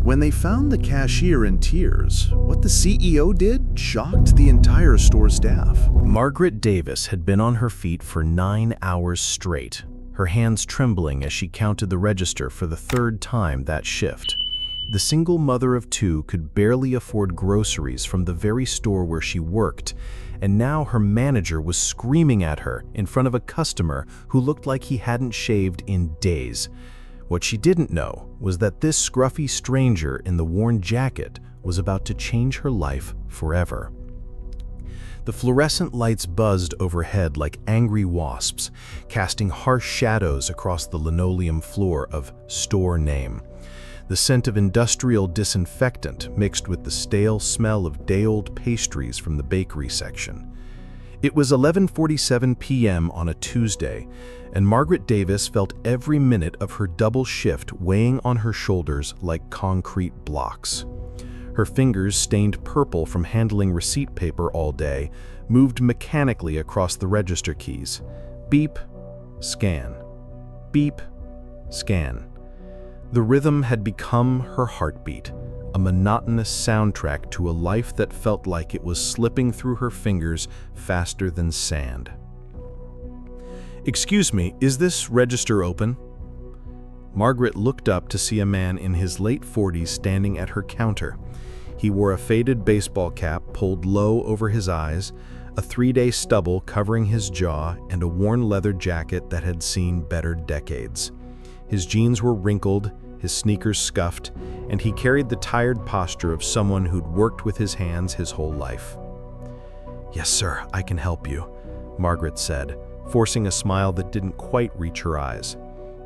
When they found the cashier in tears, what the CEO did shocked the entire store staff. Margaret Davis had been on her feet for 9 hours straight, her hands trembling as she counted the register for the third time that shift. The single mother of two could barely afford groceries from the very store where she worked, and now her manager was screaming at her in front of a customer who looked like he hadn't shaved in days. What she didn't know was that this scruffy stranger in the worn jacket was about to change her life forever. The fluorescent lights buzzed overhead like angry wasps, casting harsh shadows across the linoleum floor of store name. The scent of industrial disinfectant mixed with the stale smell of day-old pastries from the bakery section. It was 11:47 p.m. on a Tuesday, and Margaret Davis felt every minute of her double shift weighing on her shoulders like concrete blocks. Her fingers, stained purple from handling receipt paper all day, moved mechanically across the register keys. Beep, scan. Beep, scan. The rhythm had become her heartbeat, a monotonous soundtrack to a life that felt like it was slipping through her fingers faster than sand. "Excuse me, is this register open?" Margaret looked up to see a man in his late 40s standing at her counter. He wore a faded baseball cap pulled low over his eyes, a 3-day stubble covering his jaw, and a worn leather jacket that had seen better decades. His jeans were wrinkled, his sneakers scuffed, and he carried the tired posture of someone who'd worked with his hands his whole life. "Yes, sir, I can help you," Margaret said, forcing a smile that didn't quite reach her eyes.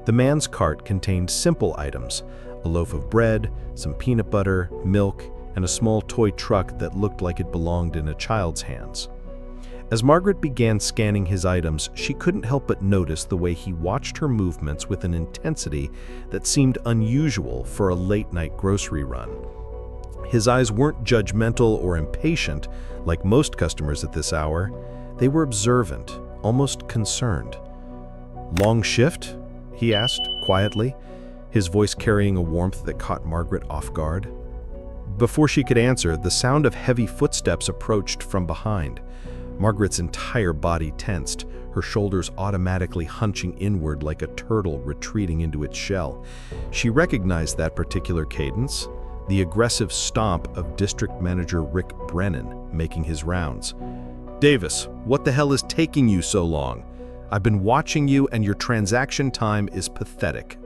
The man's cart contained simple items, a loaf of bread, some peanut butter, milk, and a small toy truck that looked like it belonged in a child's hands. As Margaret began scanning his items, she couldn't help but notice the way he watched her movements with an intensity that seemed unusual for a late-night grocery run. His eyes weren't judgmental or impatient, like most customers at this hour. They were observant, almost concerned. "Long shift?" he asked, quietly, his voice carrying a warmth that caught Margaret off guard. Before she could answer, the sound of heavy footsteps approached from behind. Margaret's entire body tensed, her shoulders automatically hunching inward like a turtle retreating into its shell. She recognized that particular cadence, the aggressive stomp of District Manager Rick Brennan making his rounds. "Davis, what the hell is taking you so long? I've been watching you and your transaction time is pathetic."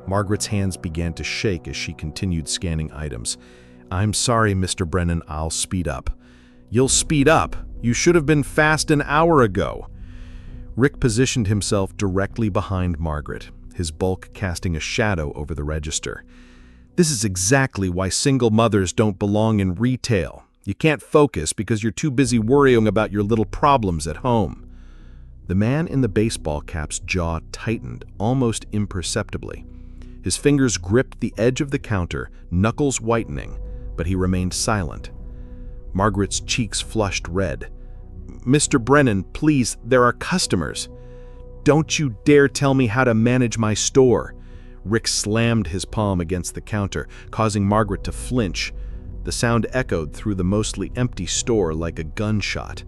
Margaret's hands began to shake as she continued scanning items. "I'm sorry, Mr. Brennan, I'll speed up." "You'll speed up? You should have been fast an hour ago." Rick positioned himself directly behind Margaret, his bulk casting a shadow over the register. "This is exactly why single mothers don't belong in retail. You can't focus because you're too busy worrying about your little problems at home." The man in the baseball cap's jaw tightened, almost imperceptibly. His fingers gripped the edge of the counter, knuckles whitening, but he remained silent. Margaret's cheeks flushed red. "Mr. Brennan, please, there are customers." "Don't you dare tell me how to manage my store." Rick slammed his palm against the counter, causing Margaret to flinch. The sound echoed through the mostly empty store like a gunshot.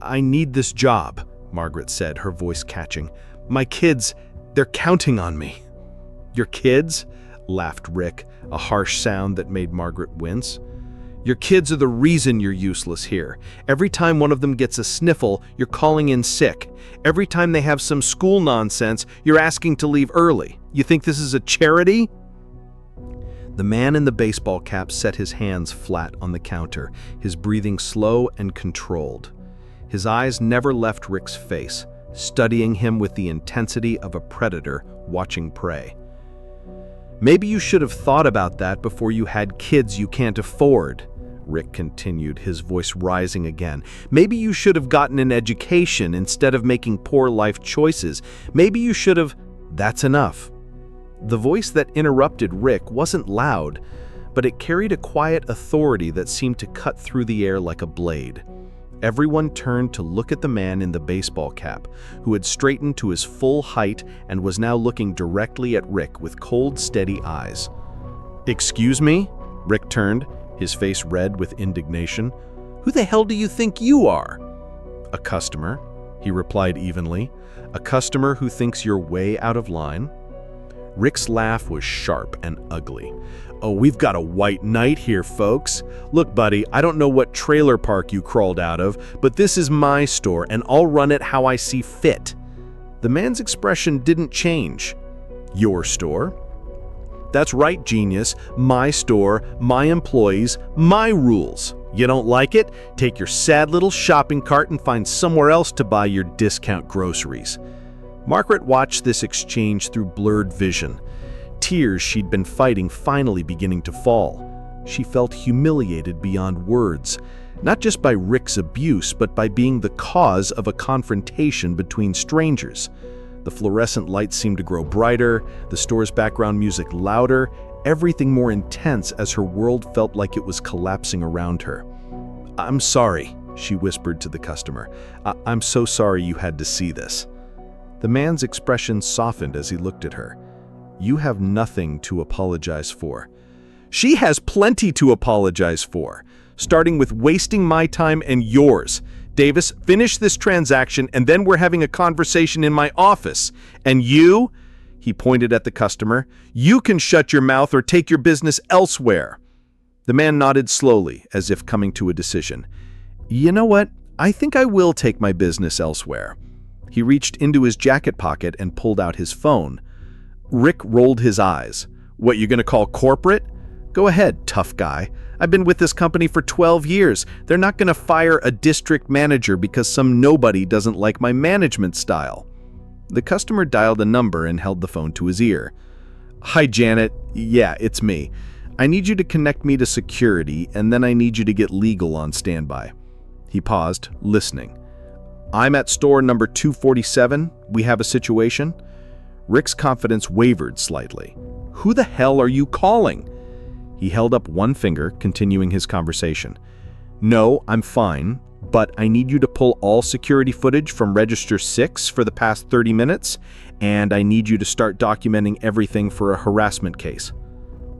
I need this job," Margaret said, her voice catching. "My kids, they're counting on me." "Your kids?" laughed Rick, a harsh sound that made Margaret wince. "Your kids are the reason you're useless here. Every time one of them gets a sniffle, you're calling in sick. Every time they have some school nonsense, you're asking to leave early. You think this is a charity?" The man in the baseball cap set his hands flat on the counter, his breathing slow and controlled. His eyes never left Rick's face, studying him with the intensity of a predator watching prey. "Maybe you should have thought about that before you had kids you can't afford," Rick continued, his voice rising again. "Maybe you should have gotten an education instead of making poor life choices. Maybe you should have—" "That's enough." The voice that interrupted Rick wasn't loud, but it carried a quiet authority that seemed to cut through the air like a blade. Everyone turned to look at the man in the baseball cap, who had straightened to his full height and was now looking directly at Rick with cold, steady eyes. "Excuse me?" Rick turned, his face red with indignation. "Who the hell do you think you are?" "A customer," he replied evenly. "A customer who thinks you're way out of line." Rick's laugh was sharp and ugly. "Oh, we've got a white knight here, folks. Look, buddy, I don't know what trailer park you crawled out of, but this is my store, and I'll run it how I see fit." The man's expression didn't change. "Your store?" "That's right, genius. My store, my employees, my rules. You don't like it? Take your sad little shopping cart and find somewhere else to buy your discount groceries." Margaret watched this exchange through blurred vision. Tears she'd been fighting finally beginning to fall. She felt humiliated beyond words, not just by Rick's abuse, but by being the cause of a confrontation between strangers. The fluorescent lights seemed to grow brighter, the store's background music louder, everything more intense as her world felt like it was collapsing around her. "I'm sorry," she whispered to the customer. I'm so sorry you had to see this." The man's expression softened as he looked at her. "You have nothing to apologize for." "She has plenty to apologize for, starting with wasting my time and yours. Davis, finish this transaction and then we're having a conversation in my office. And you," he pointed at the customer, "you can shut your mouth or take your business elsewhere." The man nodded slowly, as if coming to a decision. "You know what? I think I will take my business elsewhere." He reached into his jacket pocket and pulled out his phone. Rick rolled his eyes. "What, you gonna call corporate?" "Go ahead, tough guy. I've been with this company for 12 years. They're not gonna fire a district manager because some nobody doesn't like my management style." The customer dialed a number and held the phone to his ear. "Hi, Janet. Yeah, it's me. I need you to connect me to security, and then I need you to get legal on standby." He paused, listening. "I'm at store number 247. We have a situation." Rick's confidence wavered slightly. "Who the hell are you calling?" He held up one finger, continuing his conversation. "No, I'm fine, but I need you to pull all security footage from Register 6 for the past 30 minutes, and I need you to start documenting everything for a harassment case."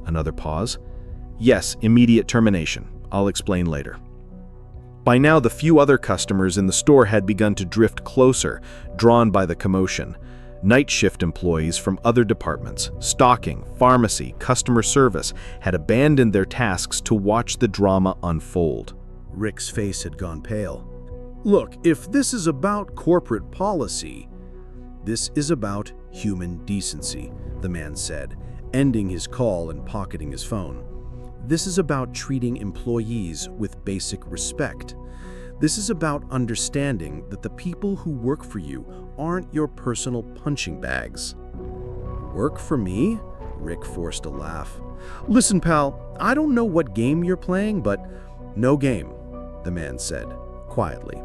Another pause. "Yes, immediate termination. I'll explain later." By now, the few other customers in the store had begun to drift closer, drawn by the commotion. Night shift employees from other departments, stocking, pharmacy, customer service, had abandoned their tasks to watch the drama unfold. Rick's face had gone pale. "Look, if this is about corporate policy, this is about human decency," the man said, ending his call and pocketing his phone. "This is about treating employees with basic respect. This is about understanding that the people who work for you aren't your personal punching bags." "Work for me?" Rick forced a laugh. "Listen, pal, I don't know what game you're playing, but no game," the man said, quietly.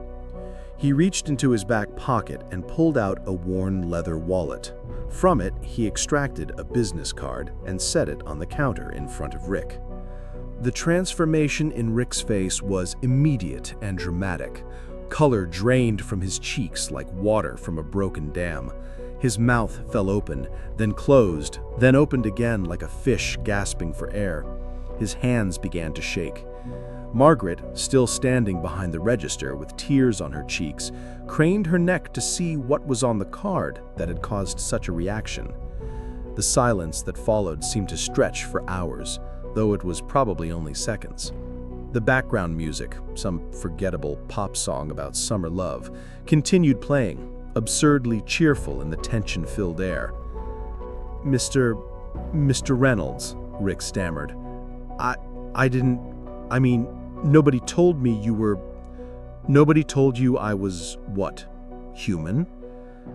He reached into his back pocket and pulled out a worn leather wallet. From it, he extracted a business card and set it on the counter in front of Rick. The transformation in Rick's face was immediate and dramatic. Color drained from his cheeks like water from a broken dam. His mouth fell open, then closed, then opened again like a fish gasping for air. His hands began to shake. Margaret, still standing behind the register with tears on her cheeks, craned her neck to see what was on the card that had caused such a reaction. The silence that followed seemed to stretch for hours, though it was probably only seconds. The background music, some forgettable pop song about summer love, continued playing, absurdly cheerful in the tension-filled air. Mr. Reynolds," Rick stammered. I mean, nobody told me you were... Nobody told you I was, what, human?"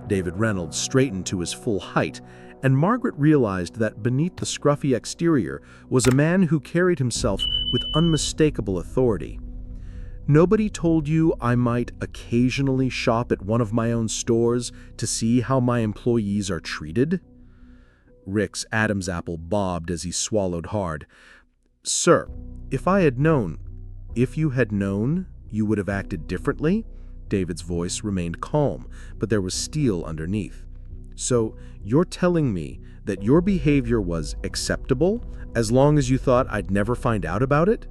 David Reynolds straightened to his full height, and Margaret realized that beneath the scruffy exterior was a man who carried himself with unmistakable authority. "Nobody told you I might occasionally shop at one of my own stores to see how my employees are treated?" Rick's Adam's apple bobbed as he swallowed hard. "Sir, if you had known, you would have acted differently?" David's voice remained calm, but there was steel underneath. So you're telling me that your behavior was acceptable as long as you thought I'd never find out about it?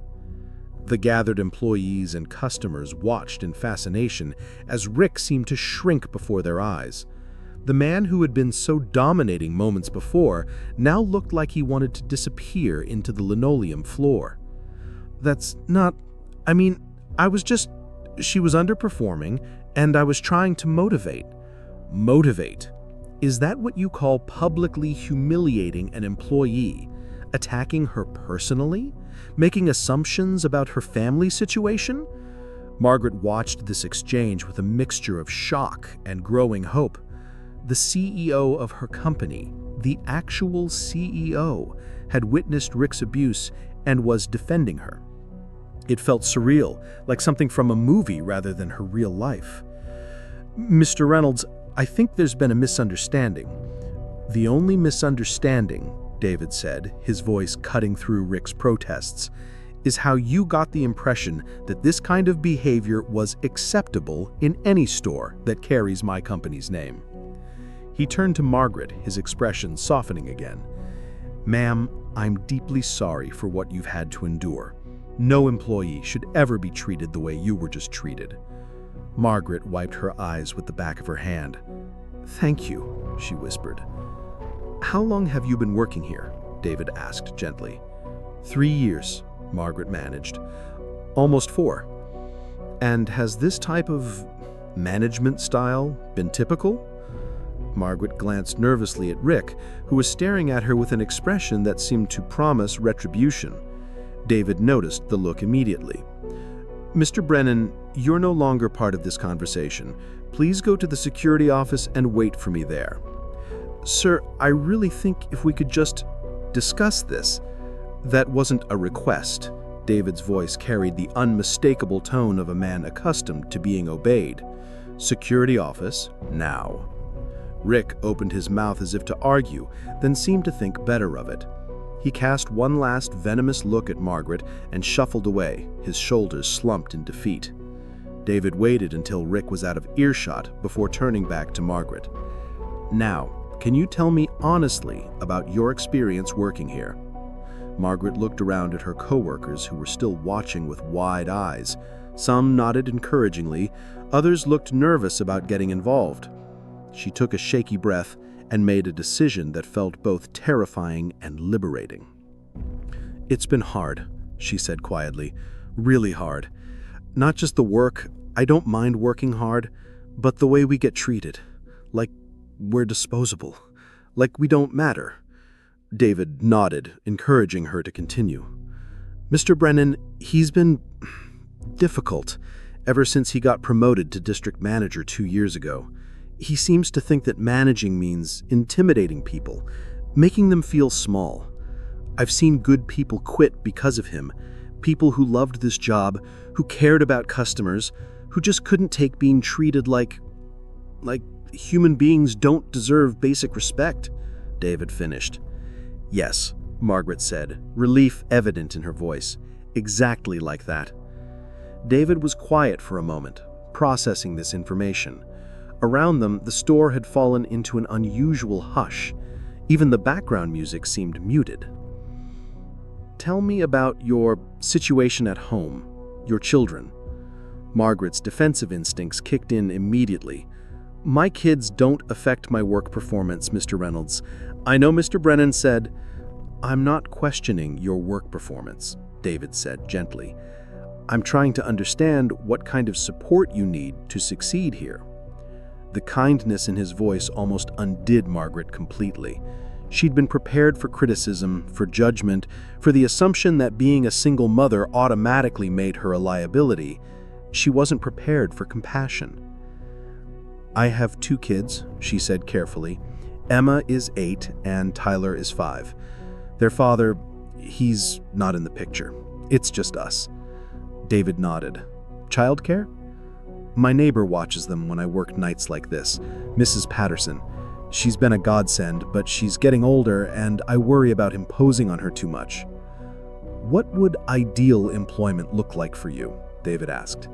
The gathered employees and customers watched in fascination as Rick seemed to shrink before their eyes. The man who had been so dominating moments before now looked like he wanted to disappear into the linoleum floor. That's not... She was underperforming, and I was trying to motivate. Motivate? Is that what you call publicly humiliating an employee? Attacking her personally? Making assumptions about her family situation? Margaret watched this exchange with a mixture of shock and growing hope. The CEO of her company, the actual CEO, had witnessed Rick's abuse and was defending her. It felt surreal, like something from a movie rather than her real life. "Mr. Reynolds, I think there's been a misunderstanding." "The only misunderstanding," David said, his voice cutting through Rick's protests, "is how you got the impression that this kind of behavior was acceptable in any store that carries my company's name." He turned to Margaret, his expression softening again. "Ma'am, I'm deeply sorry for what you've had to endure. No employee should ever be treated the way you were just treated." Margaret wiped her eyes with the back of her hand. "Thank you," she whispered. "How long have you been working here?" David asked gently. 3 years, Margaret managed. "Almost 4. And has this type of management style been typical?" Margaret glanced nervously at Rick, who was staring at her with an expression that seemed to promise retribution. David noticed the look immediately. "Mr. Brennan, you're no longer part of this conversation. Please go to the security office and wait for me there." "Sir, I really think if we could just discuss this." "That wasn't a request." David's voice carried the unmistakable tone of a man accustomed to being obeyed. "Security office, now." Rick opened his mouth as if to argue, then seemed to think better of it. He cast one last venomous look at Margaret and shuffled away, his shoulders slumped in defeat. David waited until Rick was out of earshot before turning back to Margaret. "Now, can you tell me honestly about your experience working here?" Margaret looked around at her coworkers who were still watching with wide eyes. Some nodded encouragingly, others looked nervous about getting involved. She took a shaky breath and made a decision that felt both terrifying and liberating. "It's been hard," she said quietly. "Really hard. Not just the work, I don't mind working hard, but the way we get treated. Like we're disposable. Like we don't matter." David nodded, encouraging her to continue. "Mr. Brennan, he's been difficult ever since he got promoted to district manager 2 years ago. He seems to think that managing means intimidating people, making them feel small. I've seen good people quit because of him, people who loved this job, who cared about customers, who just couldn't take being treated like human beings don't deserve basic respect," David finished. "Yes," Margaret said, relief evident in her voice. "Exactly like that." David was quiet for a moment, processing this information. Around them, the store had fallen into an unusual hush. Even the background music seemed muted. "Tell me about your situation at home, your children." Margaret's defensive instincts kicked in immediately. "My kids don't affect my work performance, Mr. Reynolds. I know Mr. Brennan said—" "I'm not questioning your work performance," David said gently. "I'm trying to understand what kind of support you need to succeed here." The kindness in his voice almost undid Margaret completely. She'd been prepared for criticism, for judgment, for the assumption that being a single mother automatically made her a liability. She wasn't prepared for compassion. "I have 2 kids," she said carefully. "Emma is 8 and Tyler is 5. Their father, he's not in the picture. It's just us." David nodded. "Childcare?" "My neighbor watches them when I work nights like this, Mrs. Patterson. She's been a godsend, but she's getting older and I worry about imposing on her too much." "What would ideal employment look like for you?" David asked.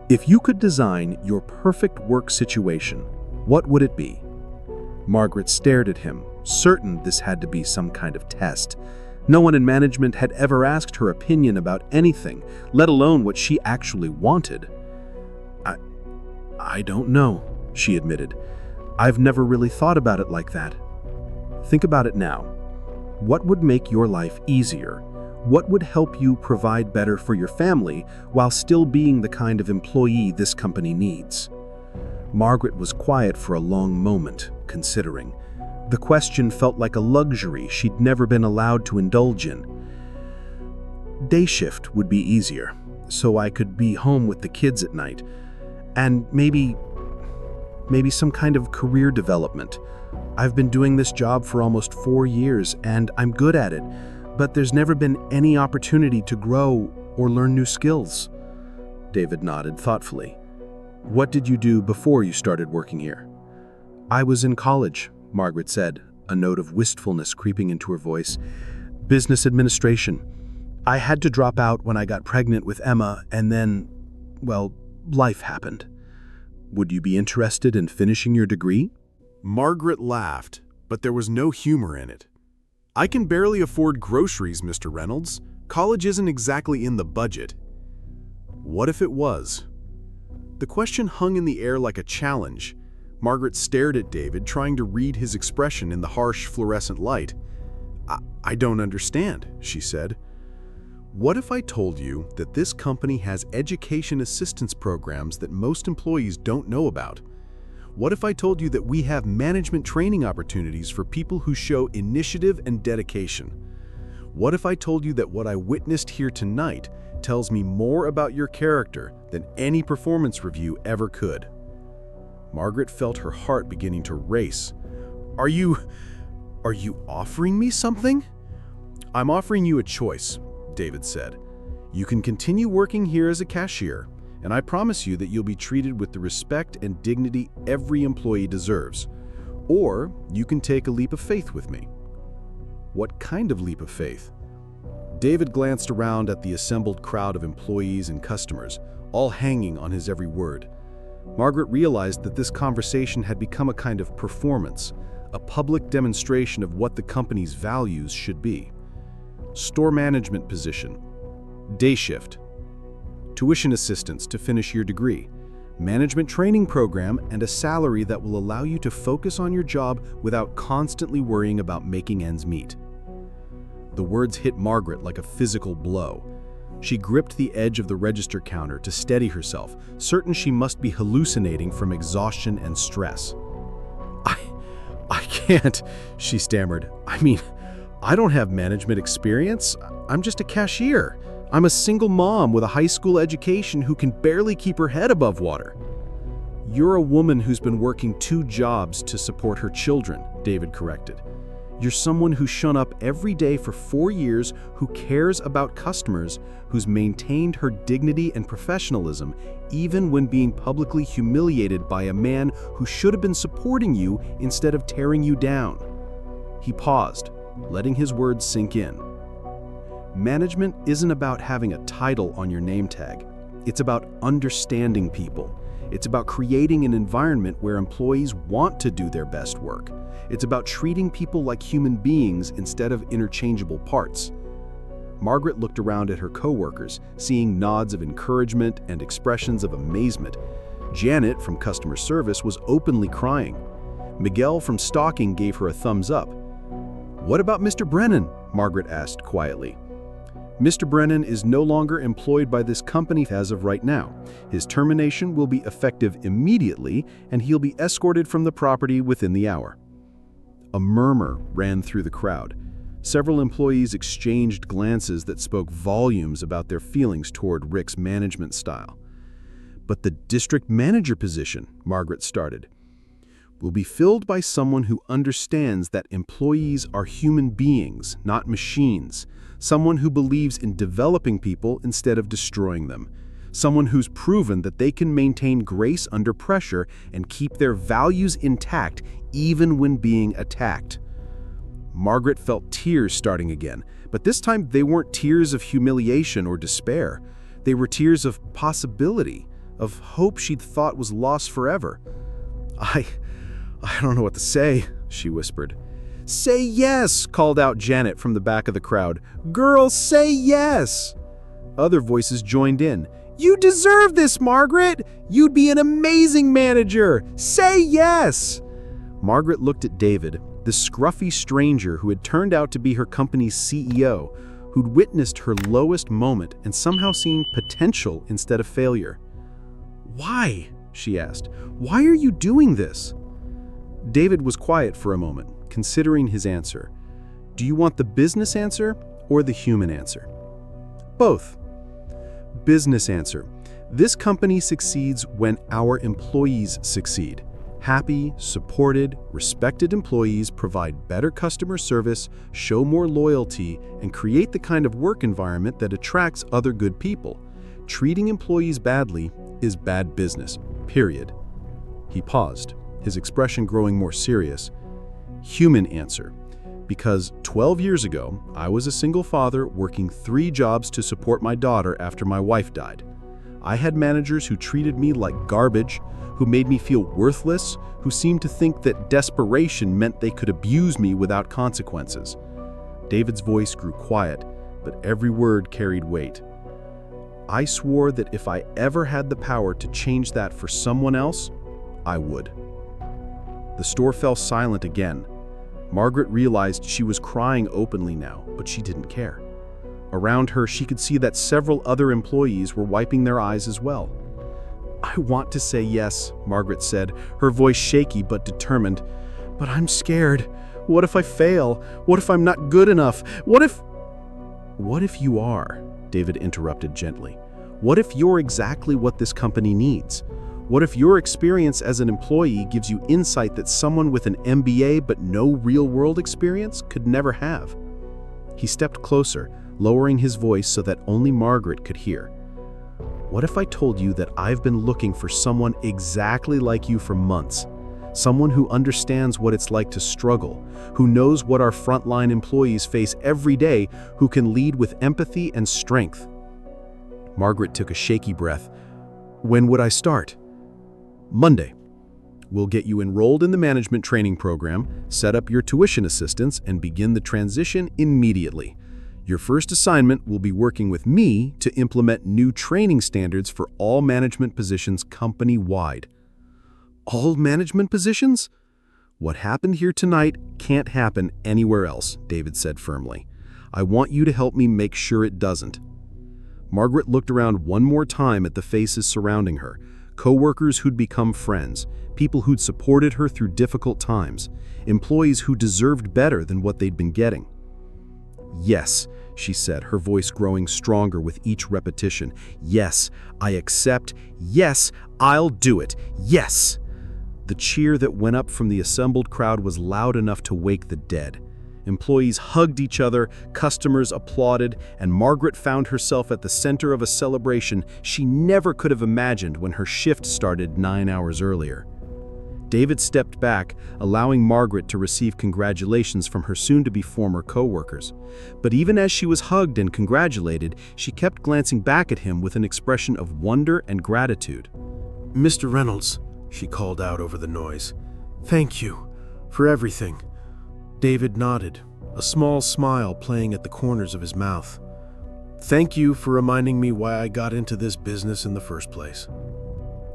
"If you could design your perfect work situation, what would it be?" Margaret stared at him, certain this had to be some kind of test. No one in management had ever asked her opinion about anything, let alone what she actually wanted. I don't know, she admitted. I've never really thought about it like that. Think about it now. What would make your life easier? What would help you provide better for your family while still being the kind of employee this company needs? Margaret was quiet for a long moment, considering. The question felt like a luxury she'd never been allowed to indulge in. Day shift would be easier, so I could be home with the kids at night. And maybe some kind of career development. I've been doing this job for almost 4 years, and I'm good at it, but there's never been any opportunity to grow or learn new skills. David nodded thoughtfully. What did you do before you started working here? I was in college, Margaret said, a note of wistfulness creeping into her voice. Business administration. I had to drop out when I got pregnant with Emma, and then, well, life happened. Would you be interested in finishing your degree? Margaret laughed, but there was no humor in it. I can barely afford groceries, Mr. Reynolds. College isn't exactly in the budget. What if it was? The question hung in the air like a challenge. Margaret stared at David, trying to read his expression in the harsh fluorescent light. I don't understand, she said. What if I told you that this company has education assistance programs that most employees don't know about? What if I told you that we have management training opportunities for people who show initiative and dedication? What if I told you that what I witnessed here tonight tells me more about your character than any performance review ever could? Margaret felt her heart beginning to race. Are you offering me something? I'm offering you a choice, David said. You can continue working here as a cashier, and I promise you that you'll be treated with the respect and dignity every employee deserves. Or you can take a leap of faith with me. What kind of leap of faith? David glanced around at the assembled crowd of employees and customers, all hanging on his every word. Margaret realized that this conversation had become a kind of performance, a public demonstration of what the company's values should be. Store management position, day shift, tuition assistance to finish your degree, management training program, and a salary that will allow you to focus on your job without constantly worrying about making ends meet. The words hit Margaret like a physical blow. She gripped the edge of the register counter to steady herself, certain she must be hallucinating from exhaustion and stress. I can't, she stammered. I don't have management experience. I'm just a cashier. I'm a single mom with a high school education who can barely keep her head above water. You're a woman who's been working 2 jobs to support her children, David corrected. You're someone who's shown up every day for 4 years, who cares about customers, who's maintained her dignity and professionalism, even when being publicly humiliated by a man who should have been supporting you instead of tearing you down. He paused, letting his words sink in. Management isn't about having a title on your name tag. It's about understanding people. It's about creating an environment where employees want to do their best work. It's about treating people like human beings instead of interchangeable parts. Margaret looked around at her coworkers, seeing nods of encouragement and expressions of amazement. Janet from customer service was openly crying. Miguel from stocking gave her a thumbs up. "What about Mr. Brennan?" Margaret asked quietly. "Mr. Brennan is no longer employed by this company as of right now. His termination will be effective immediately, and he'll be escorted from the property within the hour." A murmur ran through the crowd. Several employees exchanged glances that spoke volumes about their feelings toward Rick's management style. "But the district manager position," Margaret started, "will be filled by someone who understands that employees are human beings, not machines. Someone who believes in developing people instead of destroying them. Someone who's proven that they can maintain grace under pressure and keep their values intact even when being attacked." Margaret felt tears starting again, but this time they weren't tears of humiliation or despair. They were tears of possibility, of hope she'd thought was lost forever. I don't know what to say, she whispered. Say yes, called out Janet from the back of the crowd. Girl, say yes. Other voices joined in. You deserve this, Margaret. You'd be an amazing manager. Say yes. Margaret looked at David, the scruffy stranger who had turned out to be her company's CEO, who'd witnessed her lowest moment and somehow seen potential instead of failure. Why? She asked. Why are you doing this? David was quiet for a moment, considering his answer. Do you want the business answer or the human answer? Both. Business answer. This company succeeds when our employees succeed. Happy, supported, respected employees provide better customer service, show more loyalty, and create the kind of work environment that attracts other good people. Treating employees badly is bad business, period. He paused, his expression growing more serious. Human answer. Because 12 years ago, I was a single father working 3 jobs to support my daughter after my wife died. I had managers who treated me like garbage, who made me feel worthless, who seemed to think that desperation meant they could abuse me without consequences. David's voice grew quiet, but every word carried weight. I swore that if I ever had the power to change that for someone else, I would. The store fell silent again. Margaret realized she was crying openly now, but she didn't care. Around her, she could see that several other employees were wiping their eyes as well. I want to say yes, Margaret said, her voice shaky but determined. But I'm scared. What if I fail? What if I'm not good enough? What if you are? David interrupted gently. What if you're exactly what this company needs? What if your experience as an employee gives you insight that someone with an MBA but no real-world experience could never have? He stepped closer, lowering his voice so that only Margaret could hear. What if I told you that I've been looking for someone exactly like you for months? Someone who understands what it's like to struggle, who knows what our frontline employees face every day, who can lead with empathy and strength. Margaret took a shaky breath. When would I start? Monday. We'll get you enrolled in the management training program, set up your tuition assistance, and begin the transition immediately. Your first assignment will be working with me to implement new training standards for all management positions company-wide. All management positions? What happened here tonight can't happen anywhere else, David said firmly. I want you to help me make sure it doesn't. Margaret looked around one more time at the faces surrounding her, co-workers who'd become friends, people who'd supported her through difficult times, employees who deserved better than what they'd been getting. Yes, she said, her voice growing stronger with each repetition. Yes, I accept. Yes, I'll do it. Yes. The cheer that went up from the assembled crowd was loud enough to wake the dead. Employees hugged each other, customers applauded, and Margaret found herself at the center of a celebration she never could have imagined when her shift started 9 hours earlier. David stepped back, allowing Margaret to receive congratulations from her soon-to-be former co-workers. But even as she was hugged and congratulated, she kept glancing back at him with an expression of wonder and gratitude. Mr. Reynolds, she called out over the noise. Thank you for everything. David nodded, a small smile playing at the corners of his mouth. Thank you for reminding me why I got into this business in the first place.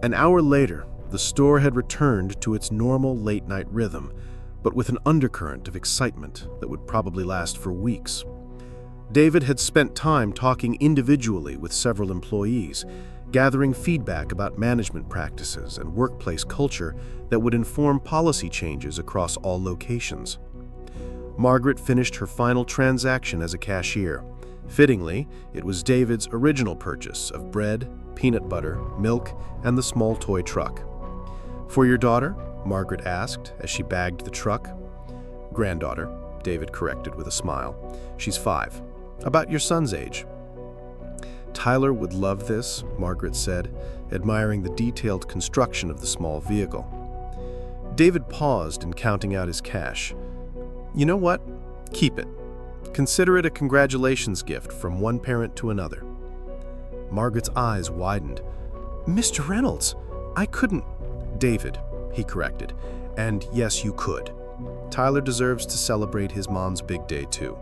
An hour later, the store had returned to its normal late-night rhythm, but with an undercurrent of excitement that would probably last for weeks. David had spent time talking individually with several employees, gathering feedback about management practices and workplace culture that would inform policy changes across all locations. Margaret finished her final transaction as a cashier. Fittingly, it was David's original purchase of bread, peanut butter, milk, and the small toy truck. For your daughter? Margaret asked as she bagged the truck. Granddaughter, David corrected with a smile. She's 5. About your son's age. Tyler would love this, Margaret said, admiring the detailed construction of the small vehicle. David paused in counting out his cash. You know what? Keep it. Consider it a congratulations gift from one parent to another. Margaret's eyes widened. Mr. Reynolds, I couldn't... David, he corrected. And yes, you could. Tyler deserves to celebrate his mom's big day too.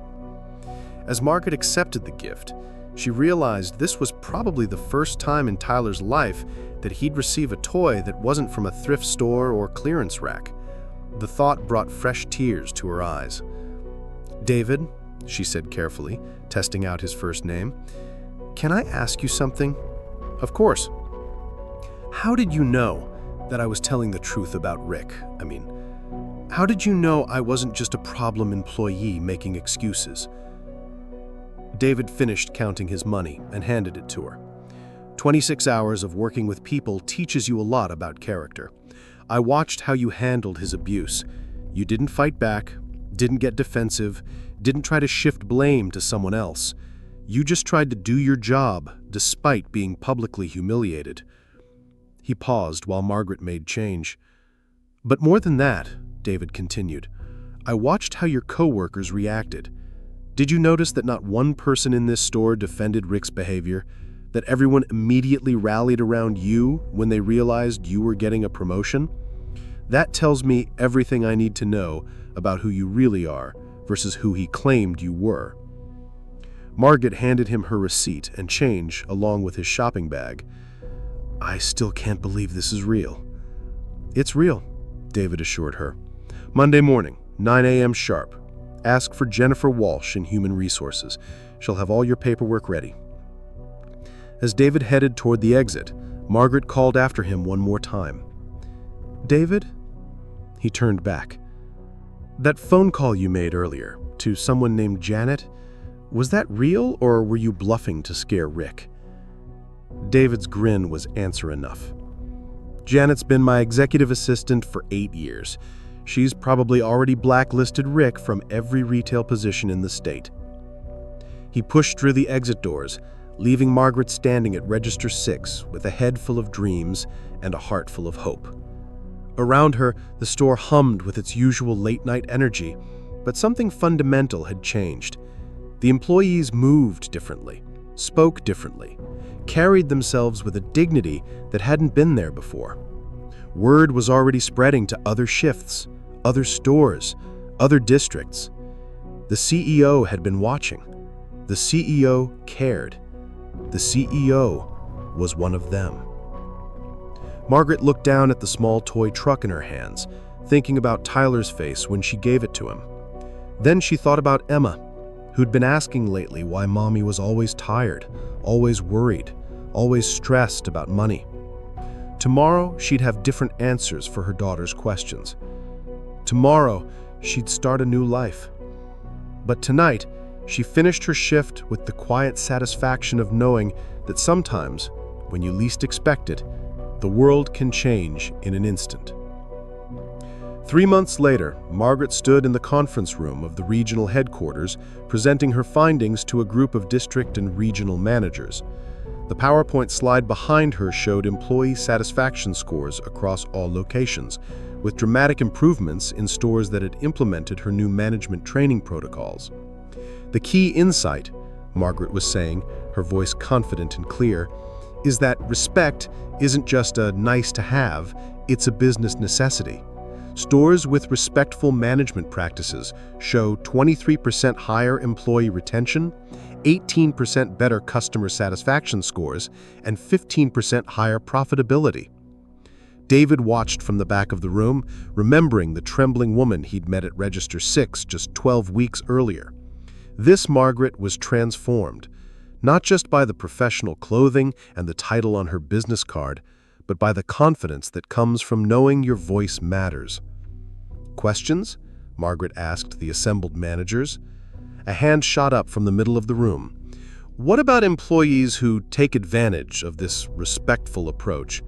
As Margaret accepted the gift, she realized this was probably the first time in Tyler's life that he'd receive a toy that wasn't from a thrift store or clearance rack. The thought brought fresh tears to her eyes. "David," she said carefully, testing out his first name, "can I ask you something?" "Of course." "How did you know that I was telling the truth about Rick? How did you know I wasn't just a problem employee making excuses?" David finished counting his money and handed it to her. 26 hours of working with people teaches you a lot about character. I watched how you handled his abuse. You didn't fight back, didn't get defensive, didn't try to shift blame to someone else. You just tried to do your job despite being publicly humiliated. He paused while Margaret made change. "But more than that," David continued, "I watched how your coworkers reacted. Did you notice that not one person in this store defended Rick's behavior? That everyone immediately rallied around you when they realized you were getting a promotion? That tells me everything I need to know about who you really are versus who he claimed you were." Margaret handed him her receipt and change along with his shopping bag. "I still can't believe this is real." "It's real," David assured her. "Monday morning, 9 a.m. sharp. Ask for Jennifer Walsh in Human Resources. She'll have all your paperwork ready." As David headed toward the exit, Margaret called after him one more time. "David?" He turned back. "That phone call you made earlier to someone named Janet, was that real or were you bluffing to scare Rick?" David's grin was answer enough. "Janet's been my executive assistant for 8 years. She's probably already blacklisted Rick from every retail position in the state." He pushed through the exit doors, leaving Margaret standing at Register 6 with a head full of dreams and a heart full of hope. Around her, the store hummed with its usual late-night energy, but something fundamental had changed. The employees moved differently, spoke differently, carried themselves with a dignity that hadn't been there before. Word was already spreading to other shifts, other stores, other districts. The CEO had been watching. The CEO cared. The CEO was one of them. Margaret looked down at the small toy truck in her hands, thinking about Tyler's face when she gave it to him. Then she thought about Emma, who'd been asking lately why Mommy was always tired, always worried, always stressed about money. Tomorrow, she'd have different answers for her daughter's questions. Tomorrow, she'd start a new life. But tonight, she finished her shift with the quiet satisfaction of knowing that sometimes, when you least expect it, the world can change in an instant. 3 months later, Margaret stood in the conference room of the regional headquarters, presenting her findings to a group of district and regional managers. The PowerPoint slide behind her showed employee satisfaction scores across all locations, with dramatic improvements in stores that had implemented her new management training protocols. "The key insight," Margaret was saying, her voice confident and clear, "is that respect isn't just a nice-to-have, it's a business necessity. Stores with respectful management practices show 23% higher employee retention, 18% better customer satisfaction scores, and 15% higher profitability." David watched from the back of the room, remembering the trembling woman he'd met at Register 6 just 12 weeks earlier. This Margaret was transformed, not just by the professional clothing and the title on her business card, but by the confidence that comes from knowing your voice matters. "Questions?" Margaret asked the assembled managers. A hand shot up from the middle of the room. "What about employees who take advantage of this respectful approach?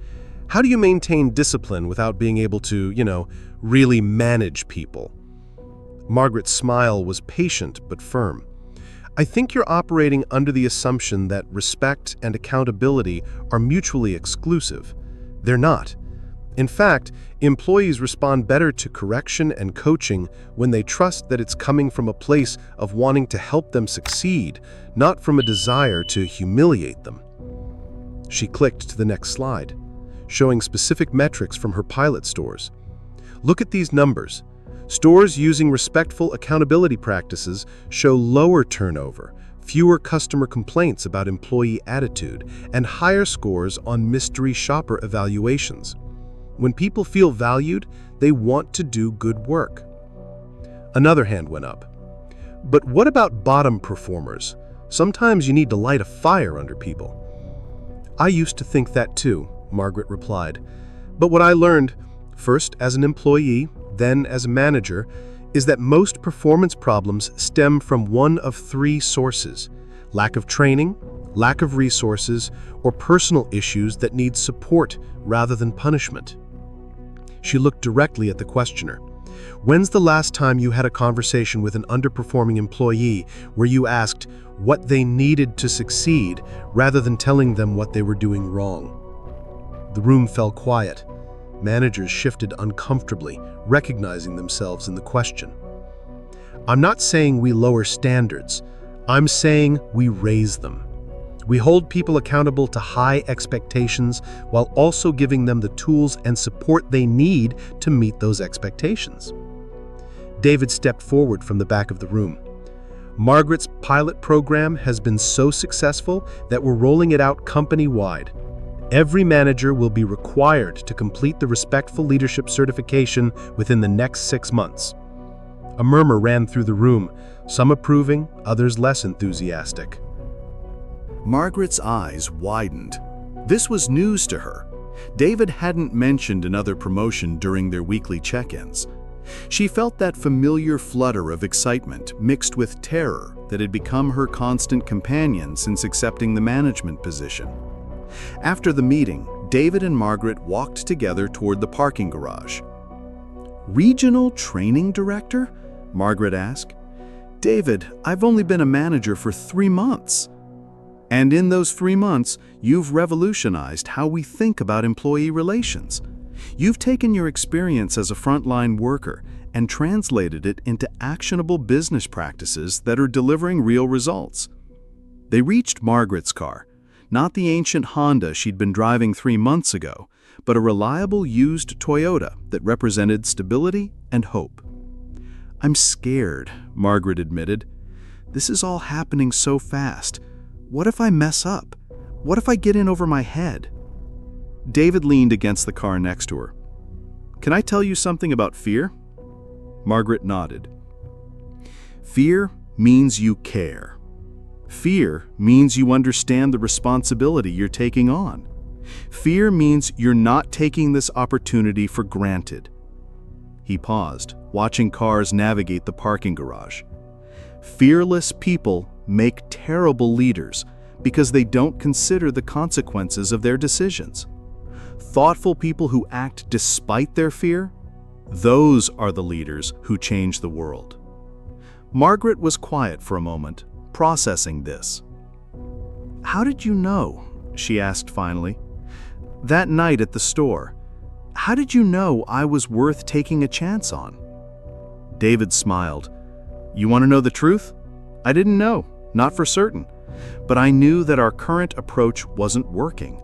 How do you maintain discipline without being able to, really manage people?" Margaret's smile was patient but firm. "I think you're operating under the assumption that respect and accountability are mutually exclusive. They're not. In fact, employees respond better to correction and coaching when they trust that it's coming from a place of wanting to help them succeed, not from a desire to humiliate them." She clicked to the next slide. showing specific metrics from her pilot stores. Look at these numbers. Stores using respectful accountability practices show lower turnover, fewer customer complaints about employee attitude, and higher scores on mystery shopper evaluations. When people feel valued, they want to do good work. Another hand went up. But what about bottom performers? Sometimes you need to light a fire under people. I used to think that too, Margaret replied. But what I learned, first as an employee, then as a manager, is that most performance problems stem from one of three sources: lack of training, lack of resources, or personal issues that need support rather than punishment. She looked directly at the questioner. When's the last time you had a conversation with an underperforming employee where you asked what they needed to succeed rather than telling them what they were doing wrong? The room fell quiet. Managers shifted uncomfortably, recognizing themselves in the question. I'm not saying we lower standards. I'm saying we raise them. We hold people accountable to high expectations while also giving them the tools and support they need to meet those expectations. David stepped forward from the back of the room. Margaret's pilot program has been so successful that we're rolling it out company-wide. Every manager will be required to complete the Respectful Leadership certification within the next 6 months. A murmur ran through the room, some approving, others less enthusiastic. Margaret's eyes widened. This was news to her. David hadn't mentioned another promotion during their weekly check-ins. She felt that familiar flutter of excitement mixed with terror that had become her constant companion since accepting the management position. After the meeting, David and Margaret walked together toward the parking garage. "Regional training director?" Margaret asked. "David, I've only been a manager for 3 months. And in those 3 months, you've revolutionized how we think about employee relations. You've taken your experience as a frontline worker and translated it into actionable business practices that are delivering real results." They reached Margaret's car, not the ancient Honda she'd been driving 3 months ago, but a reliable used Toyota that represented stability and hope. "I'm scared," Margaret admitted. "This is all happening so fast. What if I mess up? What if I get in over my head?" David leaned against the car next to her. "Can I tell you something about fear?" Margaret nodded. "Fear means you care. Fear means you understand the responsibility you're taking on. Fear means you're not taking this opportunity for granted." He paused, watching cars navigate the parking garage. "Fearless people make terrible leaders because they don't consider the consequences of their decisions. Thoughtful people who act despite their fear, those are the leaders who change the world." Margaret was quiet for a moment, processing this. "How did you know?" she asked finally. "That night at the store, how did you know I was worth taking a chance on?" David smiled. "You want to know the truth? I didn't know, not for certain. But I knew that our current approach wasn't working.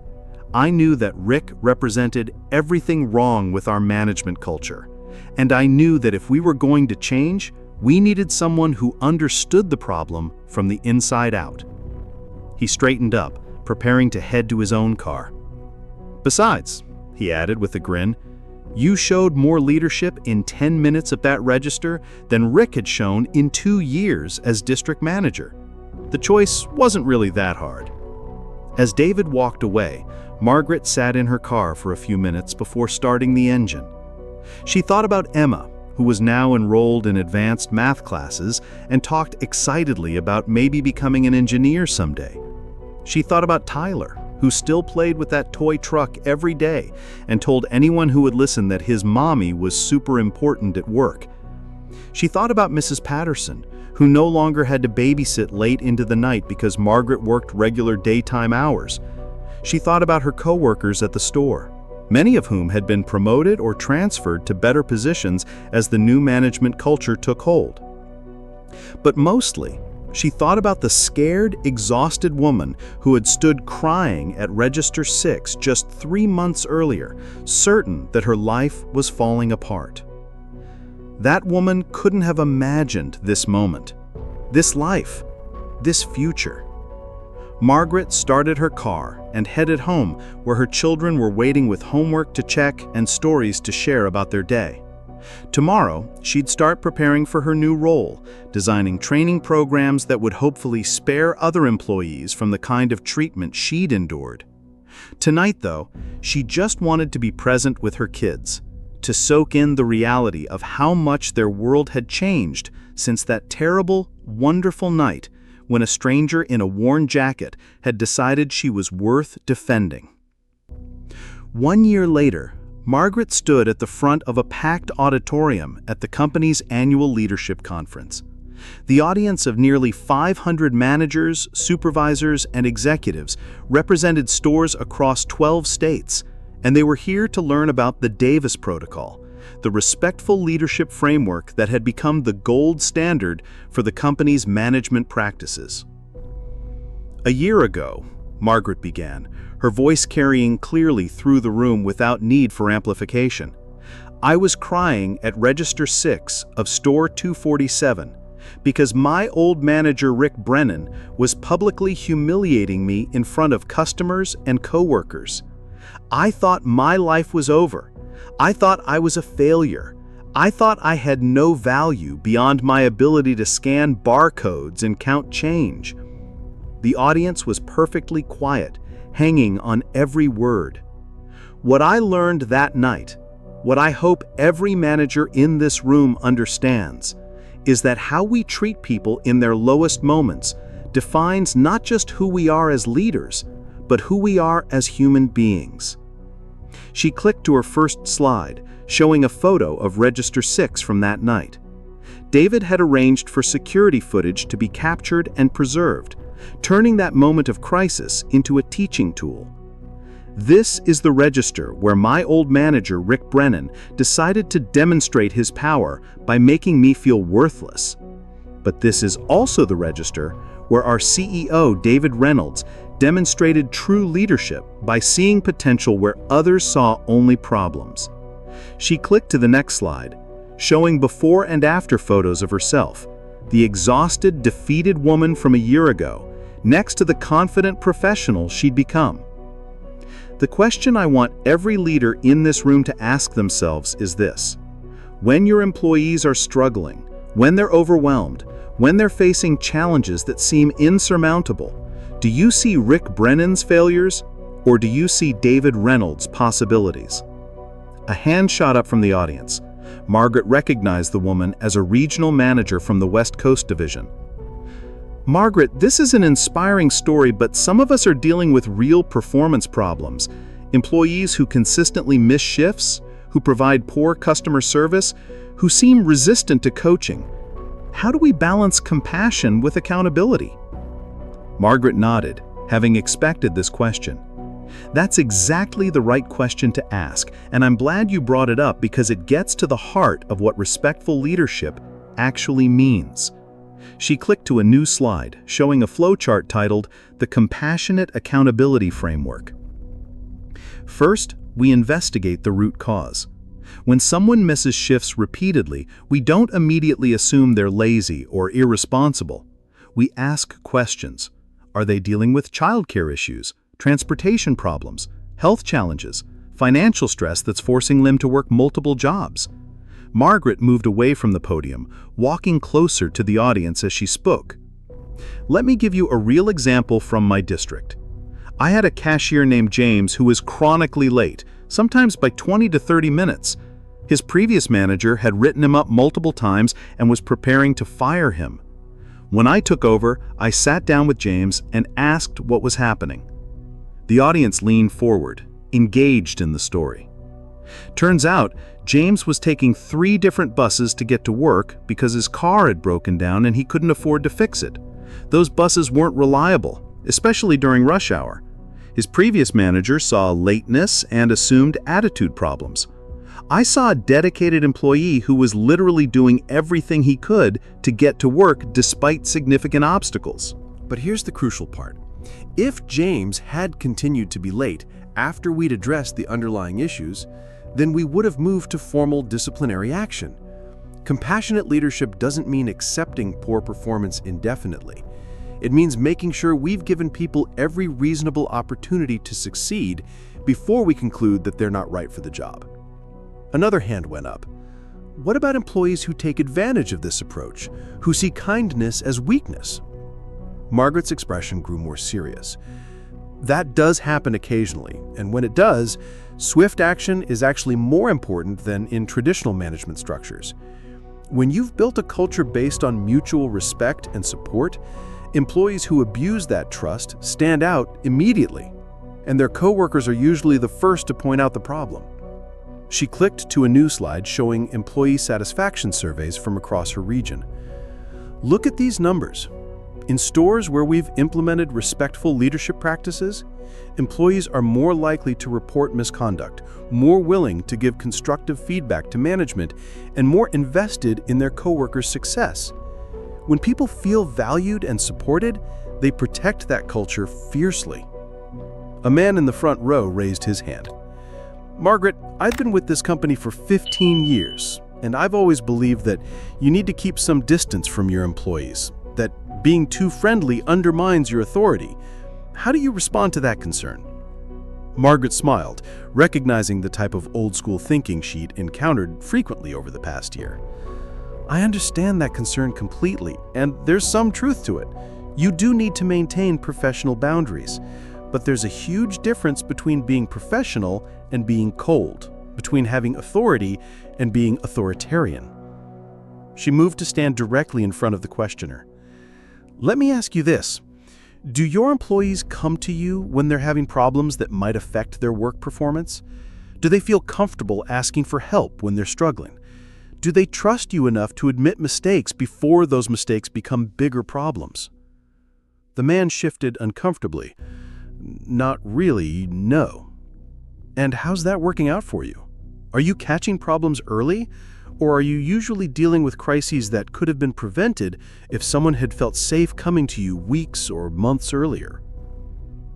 I knew that Rick represented everything wrong with our management culture. And I knew that if we were going to change, we needed someone who understood the problem from the inside out." He straightened up, preparing to head to his own car. "Besides," he added with a grin, "you showed more leadership in 10 minutes at that register than Rick had shown in 2 years as district manager. The choice wasn't really that hard." As David walked away, Margaret sat in her car for a few minutes before starting the engine. She thought about Emma, who was now enrolled in advanced math classes, and talked excitedly about maybe becoming an engineer someday. She thought about Tyler, who still played with that toy truck every day and told anyone who would listen that his mommy was super important at work. She thought about Mrs. Patterson, who no longer had to babysit late into the night because Margaret worked regular daytime hours. She thought about her coworkers at the store, many of whom had been promoted or transferred to better positions as the new management culture took hold. But mostly, She thought about the scared, exhausted woman who had stood crying at Register 6 just 3 months earlier, certain that her life was falling apart. That woman couldn't have imagined this moment, this life, this future. Margaret started her car and headed home, where her children were waiting with homework to check and stories to share about their day. Tomorrow, she'd start preparing for her new role, designing training programs that would hopefully spare other employees from the kind of treatment she'd endured. Tonight, though, she just wanted to be present with her kids, to soak in the reality of how much their world had changed since that terrible, wonderful night when a stranger in a worn jacket had decided she was worth defending. 1 year later, Margaret stood at the front of a packed auditorium at the company's annual leadership conference. The audience of nearly 500 managers, supervisors, and executives represented stores across 12 states, and they were here to learn about the Davis Protocol, the respectful leadership framework that had become the gold standard for the company's management practices. A year ago, Margaret began, her voice carrying clearly through the room without need for amplification. I was crying at Register 6 of Store 247 because my old manager Rick Brennan was publicly humiliating me in front of customers and coworkers. I thought my life was over. I thought I was a failure. I thought I had no value beyond my ability to scan barcodes and count change. The audience was perfectly quiet, hanging on every word. What I learned that night, what I hope every manager in this room understands, is that how we treat people in their lowest moments defines not just who we are as leaders, but who we are as human beings. She clicked to her first slide, showing a photo of Register 6 from that night. David had arranged for security footage to be captured and preserved, turning that moment of crisis into a teaching tool. This is the register where my old manager Rick Brennan decided to demonstrate his power by making me feel worthless. But this is also the register where our CEO David Reynolds demonstrated true leadership by seeing potential where others saw only problems. She clicked to the next slide, showing before and after photos of herself, the exhausted, defeated woman from a year ago, next to the confident professional she'd become. The question I want every leader in this room to ask themselves is this: when your employees are struggling, when they're overwhelmed, when they're facing challenges that seem insurmountable, do you see Rick Brennan's failures, or do you see David Reynolds' possibilities? A hand shot up from the audience. Margaret recognized the woman as a regional manager from the West Coast Division. Margaret, this is an inspiring story, but some of us are dealing with real performance problems. Employees who consistently miss shifts, who provide poor customer service, who seem resistant to coaching. How do we balance compassion with accountability? Margaret nodded, having expected this question. That's exactly the right question to ask, and I'm glad you brought it up because it gets to the heart of what respectful leadership actually means. She clicked to a new slide, showing a flowchart titled The Compassionate Accountability Framework. First, we investigate the root cause. When someone misses shifts repeatedly, we don't immediately assume they're lazy or irresponsible. We ask questions. Are they dealing with childcare issues, transportation problems, health challenges, financial stress that's forcing them to work multiple jobs? Margaret moved away from the podium, walking closer to the audience as she spoke. Let me give you a real example from my district. I had a cashier named James who was chronically late, sometimes by 20 to 30 minutes. His previous manager had written him up multiple times and was preparing to fire him. When I took over, I sat down with James and asked what was happening. The audience leaned forward, engaged in the story. Turns out, James was taking 3 different buses to get to work because his car had broken down and he couldn't afford to fix it. Those buses weren't reliable, especially during rush hour. His previous manager saw lateness and assumed attitude problems. I saw a dedicated employee who was literally doing everything he could to get to work despite significant obstacles. But here's the crucial part. If James had continued to be late after we'd addressed the underlying issues, then we would have moved to formal disciplinary action. Compassionate leadership doesn't mean accepting poor performance indefinitely. It means making sure we've given people every reasonable opportunity to succeed before we conclude that they're not right for the job. Another hand went up. What about employees who take advantage of this approach, who see kindness as weakness? Margaret's expression grew more serious. That does happen occasionally, and when it does, swift action is actually more important than in traditional management structures. When you've built a culture based on mutual respect and support, employees who abuse that trust stand out immediately, and their coworkers are usually the first to point out the problem. She clicked to a new slide showing employee satisfaction surveys from across her region. Look at these numbers. In stores where we've implemented respectful leadership practices, employees are more likely to report misconduct, more willing to give constructive feedback to management, and more invested in their coworkers' success. When people feel valued and supported, they protect that culture fiercely. A man in the front row raised his hand. Margaret, I've been with this company for 15 years, and I've always believed that you need to keep some distance from your employees, that being too friendly undermines your authority. How do you respond to that concern? Margaret smiled, recognizing the type of old-school thinking she'd encountered frequently over the past year. I understand that concern completely, and there's some truth to it. You do need to maintain professional boundaries, but there's a huge difference between being professional and being cold, between having authority and being authoritarian. She moved to stand directly in front of the questioner. Let me ask you this. Do your employees come to you when they're having problems that might affect their work performance? Do they feel comfortable asking for help when they're struggling? Do they trust you enough to admit mistakes before those mistakes become bigger problems? The man shifted uncomfortably. Not really, no. And how's that working out for you? Are you catching problems early? Or are you usually dealing with crises that could have been prevented if someone had felt safe coming to you weeks or months earlier?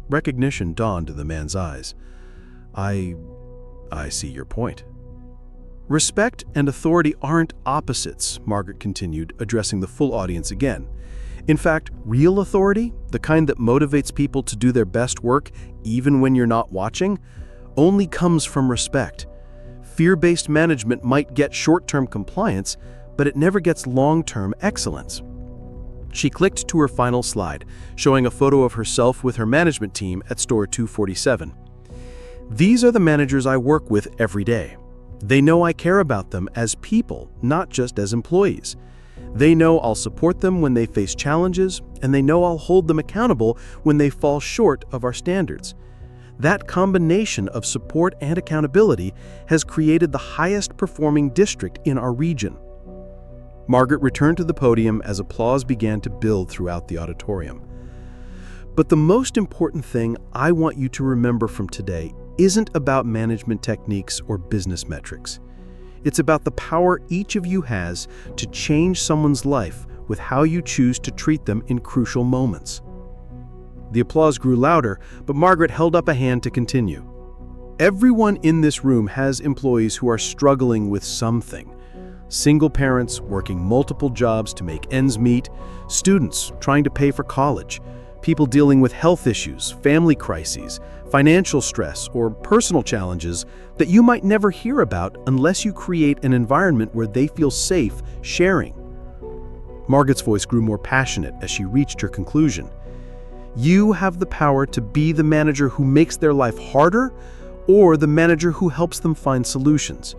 Recognition dawned in the man's eyes. I see your point. Respect and authority aren't opposites, Margaret continued, addressing the full audience again. In fact, real authority, the kind that motivates people to do their best work even when you're not watching, only comes from respect. Fear-based management might get short-term compliance, but it never gets long-term excellence. She clicked to her final slide, showing a photo of herself with her management team at store 247. These are the managers I work with every day. They know I care about them as people, not just as employees. They know I'll support them when they face challenges, and they know I'll hold them accountable when they fall short of our standards. That combination of support and accountability has created the highest performing district in our region. Margaret returned to the podium as applause began to build throughout the auditorium. But the most important thing I want you to remember from today isn't about management techniques or business metrics. It's about the power each of you has to change someone's life with how you choose to treat them in crucial moments. The applause grew louder, but Margaret held up a hand to continue. Everyone in this room has employees who are struggling with something. Single parents working multiple jobs to make ends meet, students trying to pay for college, people dealing with health issues, family crises, financial stress, or personal challenges that you might never hear about unless you create an environment where they feel safe sharing. Margaret's voice grew more passionate as she reached her conclusion. You have the power to be the manager who makes their life harder or the manager who helps them find solutions.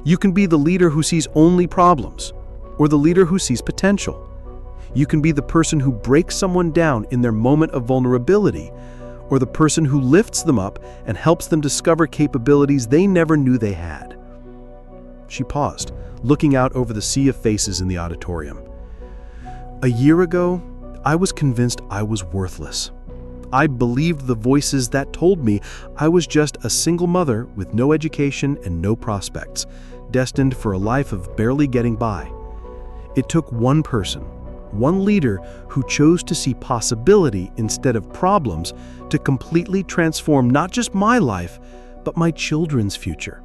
You can be the leader who sees only problems or the leader who sees potential. You can be the person who breaks someone down in their moment of vulnerability or the person who lifts them up and helps them discover capabilities they never knew they had. She paused, looking out over the sea of faces in the auditorium. A year ago, I was convinced I was worthless. I believed the voices that told me I was just a single mother with no education and no prospects, destined for a life of barely getting by. It took one person, one leader who chose to see possibility instead of problems to completely transform not just my life, but my children's future.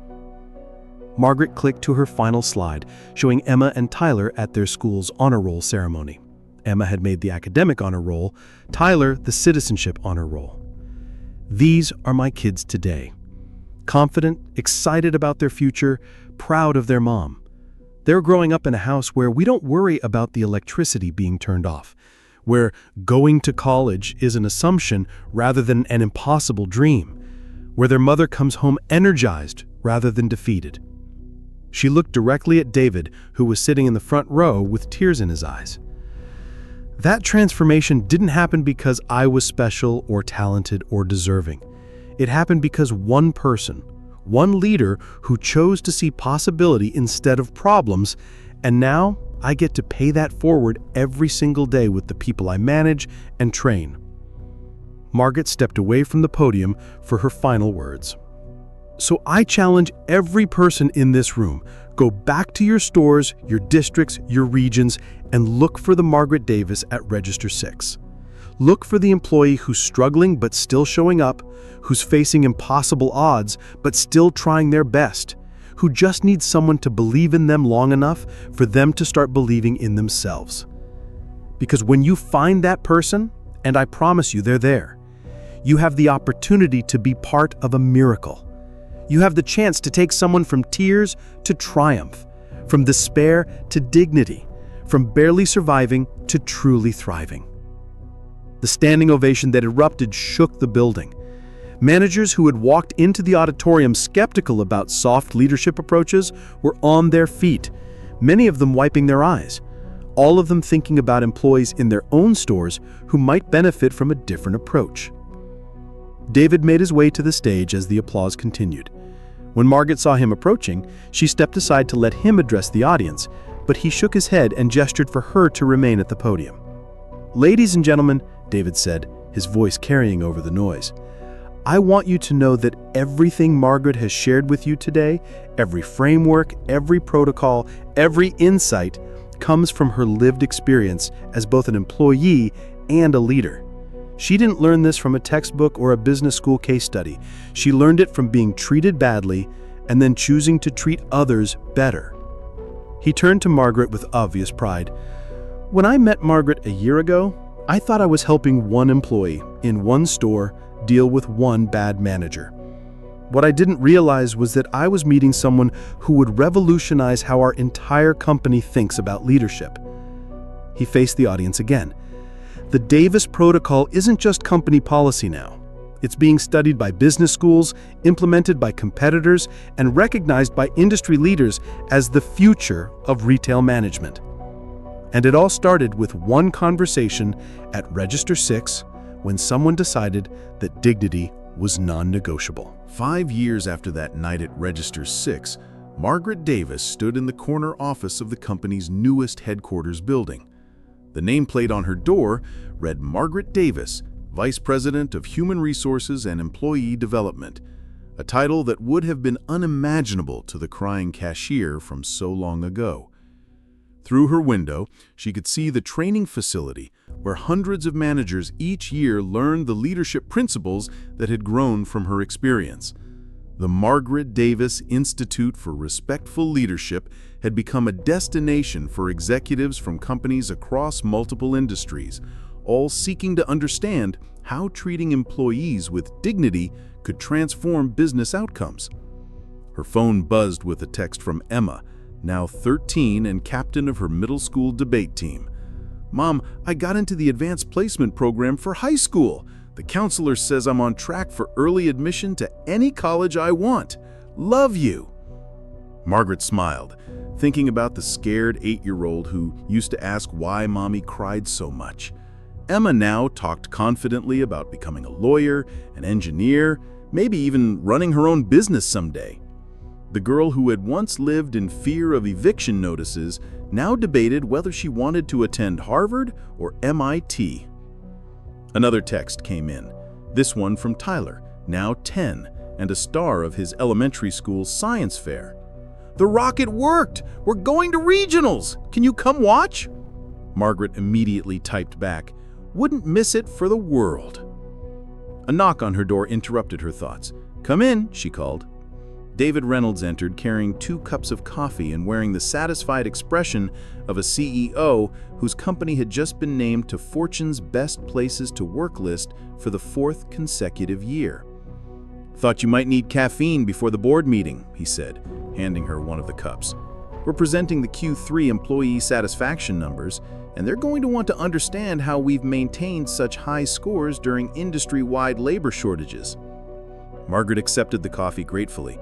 Margaret clicked to her final slide, showing Emma and Tyler at their school's honor roll ceremony. Emma had made the academic honor roll, Tyler the citizenship honor roll. These are my kids today. Confident, excited about their future, proud of their mom. They're growing up in a house where we don't worry about the electricity being turned off, where going to college is an assumption rather than an impossible dream, where their mother comes home energized rather than defeated. She looked directly at David, who was sitting in the front row with tears in his eyes. That transformation didn't happen because I was special or talented or deserving. It happened because one person, one leader who chose to see possibility instead of problems, and now I get to pay that forward every single day with the people I manage and train. Margaret stepped away from the podium for her final words. So I challenge every person in this room, go back to your stores, your districts, your regions, and look for the Margaret Davis at Register 6. Look for the employee who's struggling but still showing up, who's facing impossible odds but still trying their best, who just needs someone to believe in them long enough for them to start believing in themselves. Because when you find that person, and I promise you they're there, you have the opportunity to be part of a miracle. You have the chance to take someone from tears to triumph, from despair to dignity, from barely surviving to truly thriving. The standing ovation that erupted shook the building. Managers who had walked into the auditorium skeptical about soft leadership approaches were on their feet, many of them wiping their eyes, all of them thinking about employees in their own stores who might benefit from a different approach. David made his way to the stage as the applause continued. When Margaret saw him approaching, she stepped aside to let him address the audience, but he shook his head and gestured for her to remain at the podium. "Ladies and gentlemen," David said, his voice carrying over the noise, "I want you to know that everything Margaret has shared with you today, every framework, every protocol, every insight, comes from her lived experience as both an employee and a leader. She didn't learn this from a textbook or a business school case study. She learned it from being treated badly and then choosing to treat others better." He turned to Margaret with obvious pride. "When I met Margaret a year ago, I thought I was helping one employee in one store deal with one bad manager. What I didn't realize was that I was meeting someone who would revolutionize how our entire company thinks about leadership." He faced the audience again. "The Davis Protocol isn't just company policy now. It's being studied by business schools, implemented by competitors, and recognized by industry leaders as the future of retail management." And it all started with one conversation at Register 6 when someone decided that dignity was non-negotiable. 5 years after that night at Register 6, Margaret Davis stood in the corner office of the company's newest headquarters building. The nameplate on her door read Margaret Davis, Vice President of Human Resources and Employee Development, a title that would have been unimaginable to the crying cashier from so long ago. Through her window, she could see the training facility where hundreds of managers each year learned the leadership principles that had grown from her experience. The Margaret Davis Institute for Respectful Leadership had become a destination for executives from companies across multiple industries, all seeking to understand how treating employees with dignity could transform business outcomes. Her phone buzzed with a text from Emma, now 13 and captain of her middle school debate team. "Mom, I got into the advanced placement program for high school. The counselor says I'm on track for early admission to any college I want. Love you." Margaret smiled, thinking about the scared 8-year-old who used to ask why Mommy cried so much. Emma now talked confidently about becoming a lawyer, an engineer, maybe even running her own business someday. The girl who had once lived in fear of eviction notices now debated whether she wanted to attend Harvard or MIT. Another text came in. This one from Tyler, now 10, and a star of his elementary school's science fair. "The rocket worked! We're going to regionals! Can you come watch?" Margaret immediately typed back, "Wouldn't miss it for the world." A knock on her door interrupted her thoughts. "Come in," she called. David Reynolds entered carrying 2 cups of coffee and wearing the satisfied expression of a CEO whose company had just been named to Fortune's Best Places to Work list for the 4th consecutive year. "Thought you might need caffeine before the board meeting," he said, handing her one of the cups. "We're presenting the Q3 employee satisfaction numbers, and they're going to want to understand how we've maintained such high scores during industry-wide labor shortages." Margaret accepted the coffee gratefully.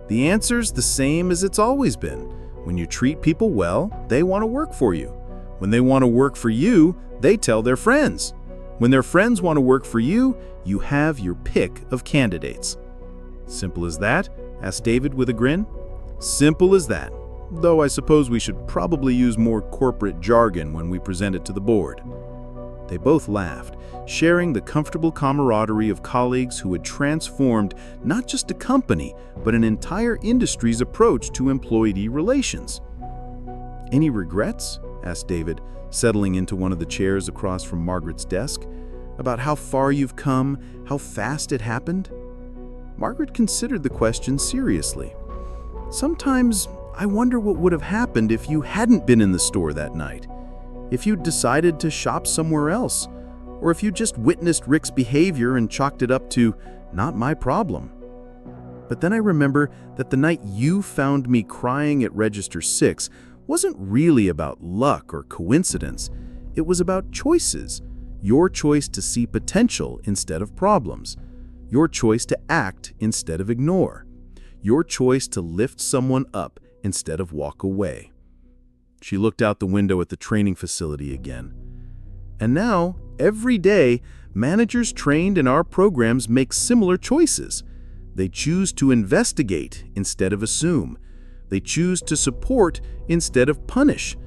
"The answer's the same as it's always been. When you treat people well, they want to work for you. When they want to work for you, they tell their friends. When their friends want to work for you, you have your pick of candidates." "Simple as that?" asked David with a grin. "Simple as that. Though I suppose we should probably use more corporate jargon when we present it to the board." They both laughed, sharing the comfortable camaraderie of colleagues who had transformed not just a company, but an entire industry's approach to employee relations. "Any regrets?" asked David, settling into one of the chairs across from Margaret's desk. "About how far you've come, how fast it happened?" Margaret considered the question seriously. "Sometimes I wonder what would have happened if you hadn't been in the store that night. If you'd decided to shop somewhere else, or if you just witnessed Rick's behavior and chalked it up to, 'not my problem.' But then I remember that the night you found me crying at Register 6 wasn't really about luck or coincidence. It was about choices. Your choice to see potential instead of problems. Your choice to act instead of ignore. Your choice to lift someone up instead of walk away." She looked out the window at the training facility again. "And now, every day, managers trained in our programs make similar choices. They choose to investigate instead of assume. They choose to support instead of punish.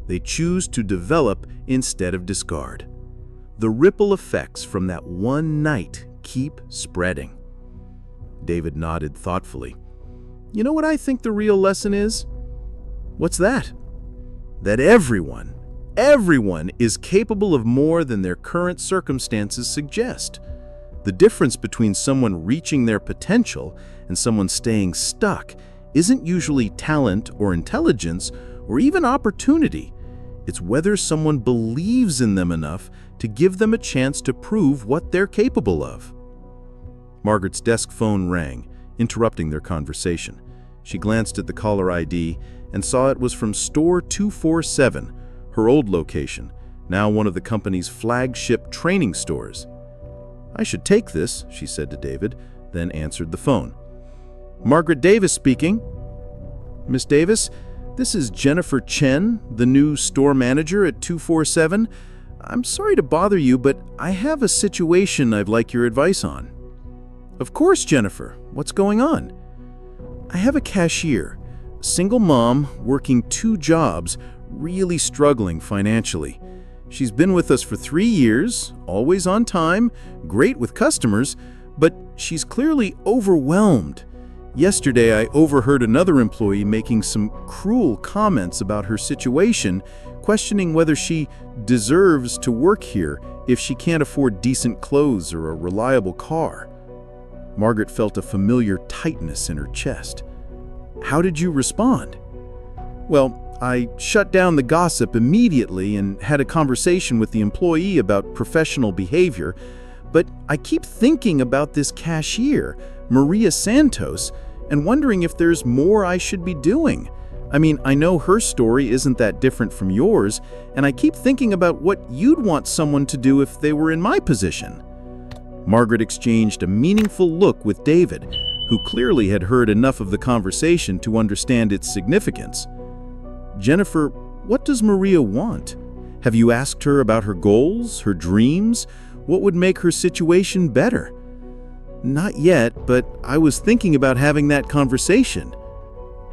They choose to develop instead of discard. The ripple effects from that one night keep spreading." David nodded thoughtfully. "You know what I think the real lesson is?" "What's that?" "That everyone is capable of more than their current circumstances suggest. The difference between someone reaching their potential and someone staying stuck isn't usually talent or intelligence or even opportunity. It's whether someone believes in them enough to give them a chance to prove what they're capable of." Margaret's desk phone rang, interrupting their conversation. She glanced at the caller ID and saw it was from Store 247, her old location, now one of the company's flagship training stores. "I should take this," she said to David, then answered the phone. "Margaret Davis speaking." "Miss Davis, this is Jennifer Chen, the new store manager at 247. I'm sorry to bother you, but I have a situation I'd like your advice on." "Of course, Jennifer. What's going on?" "I have a cashier, single mom, working 2 jobs, really struggling financially. She's been with us for 3 years, always on time, great with customers, but she's clearly overwhelmed. Yesterday, I overheard another employee making some cruel comments about her situation, questioning whether she deserves to work here if she can't afford decent clothes or a reliable car." Margaret felt a familiar tightness in her chest. "How did you respond?" "Well, I shut down the gossip immediately and had a conversation with the employee about professional behavior, but I keep thinking about this cashier, Maria Santos, and wondering if there's more I should be doing. I mean, I know her story isn't that different from yours, and I keep thinking about what you'd want someone to do if they were in my position." Margaret exchanged a meaningful look with David, who clearly had heard enough of the conversation to understand its significance. "Jennifer, what does Maria want? Have you asked her about her goals, her dreams? What would make her situation better?" "Not yet, but I was thinking about having that conversation."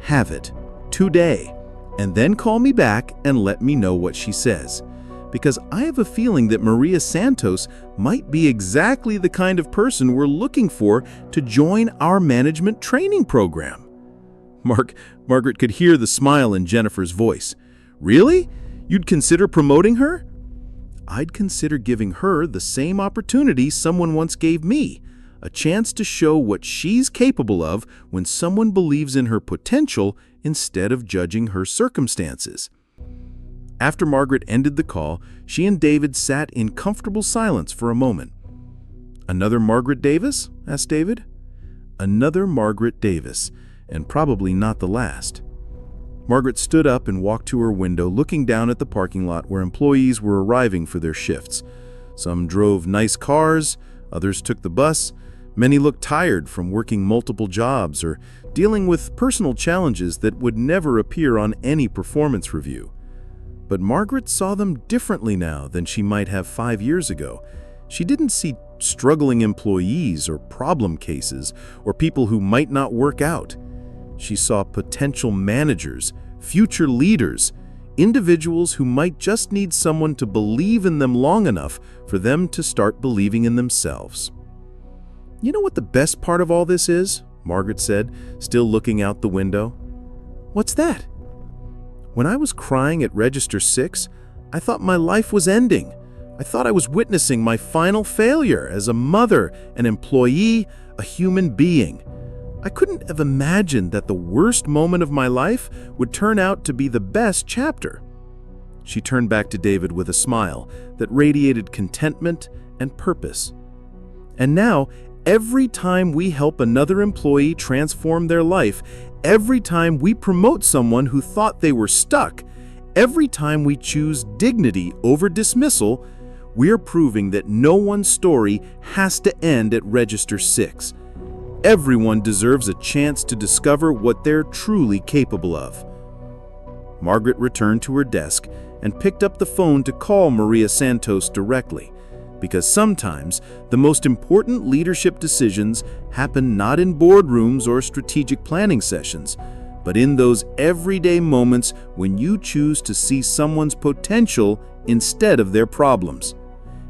"Have it, today, and then call me back and let me know what she says. because I have a feeling that Maria Santos might be exactly the kind of person we're looking for to join our management training program." Margaret could hear the smile in Jennifer's voice. "Really? You'd consider promoting her?" "I'd consider giving her the same opportunity someone once gave me, a chance to show what she's capable of when someone believes in her potential instead of judging her circumstances." After Margaret ended the call, she and David sat in comfortable silence for a moment. "Another Margaret Davis?" asked David. "Another Margaret Davis, and probably not the last." Margaret stood up and walked to her window, looking down at the parking lot where employees were arriving for their shifts. Some drove nice cars, others took the bus. Many looked tired from working multiple jobs or dealing with personal challenges that would never appear on any performance review. But Margaret saw them differently now than she might have 5 years ago. She didn't see struggling employees or problem cases or people who might not work out. She saw potential managers, future leaders, individuals who might just need someone to believe in them long enough for them to start believing in themselves. "You know what the best part of all this is?" Margaret said, still looking out the window. "What's that?" "When I was crying at Register 6, I thought my life was ending. I thought I was witnessing my final failure as a mother, an employee, a human being. I couldn't have imagined that the worst moment of my life would turn out to be the best chapter." She turned back to David with a smile that radiated contentment and purpose. "And now, every time we help another employee transform their life, every time we promote someone who thought they were stuck, every time we choose dignity over dismissal, we're proving that no one's story has to end at Register 6. Everyone deserves a chance to discover what they're truly capable of." Margaret returned to her desk and picked up the phone to call Maria Santos directly, because sometimes the most important leadership decisions happen not in boardrooms or strategic planning sessions, but in those everyday moments when you choose to see someone's potential instead of their problems.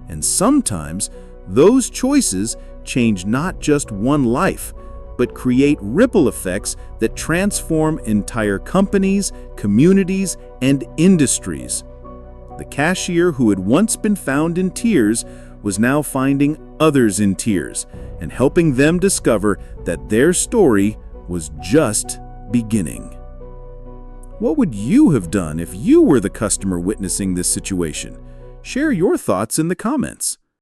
And sometimes those choices change not just one life, but create ripple effects that transform entire companies, communities, and industries. The cashier who had once been found in tears was now finding others in tears and helping them discover that their story was just beginning. What would you have done if you were the customer witnessing this situation? Share your thoughts in the comments.